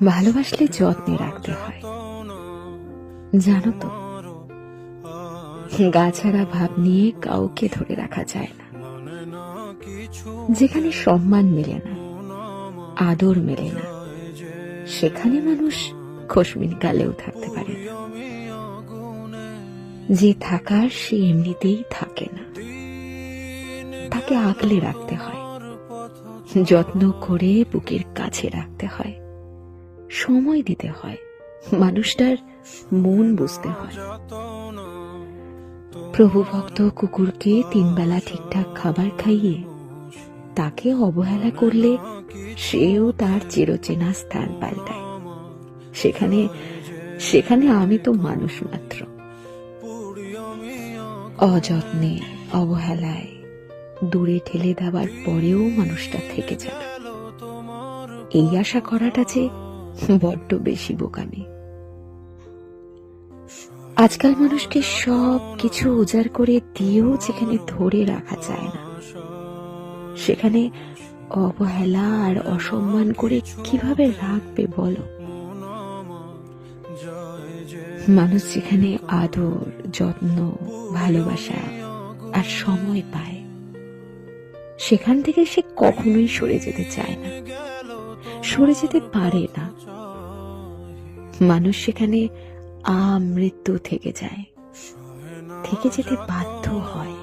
ভালোবাসলে যত্নে রাখতে হয়, জানো তো। গা ছাড়া ভাব নিয়ে কাউকে ধরে রাখা যায় না। যেখানে সম্মান মেলে না, আদর মেলে না, সেখানে মানুষ খোশমিন কালেও থাকতে পারে না। যে থাকার সে এমনিতেই থাকে না, তাকে আগলে রাখতে হয়, যত্ন করে বুকের কাছে রাখতে হয়, সময় দিতে হয়, মানুষটার মন বুঝতে হয়। প্রভু ভক্ত কুকুরকে 3 বেলা ঠিকঠাক খাবার খাইয়ে তাকে অবহেলা করলে সেও তার চিরচেনা স্থান পাল্টায়। সেখানে সেখানে আমি তো মানুষ মাত্র। অযত্নে, অবহেলায় দূরে ঠেলে দেওয়ার পরেও মানুষটা থেকে যাবে, এই আশা করাটা যে বড্ড বেশি বোকামি। আজকাল মানুষকে সব কিছু উজাড় করে দিয়েও যেখানে ধরে রাখা যায় না, সেখানে অবহেলা আর অসম্মান করে কিভাবে রাখবে বলো? মানুষ যেখানে আদর, যত্ন, ভালোবাসা আর সময় পায়, সেখান থেকে সে কখনোই সরে যেতে চায় না, সরে যেতে পারে না। মানুষ সেখানে আমৃত্যু থেকে যায়, থেকে যেতে বাধ্য হয়।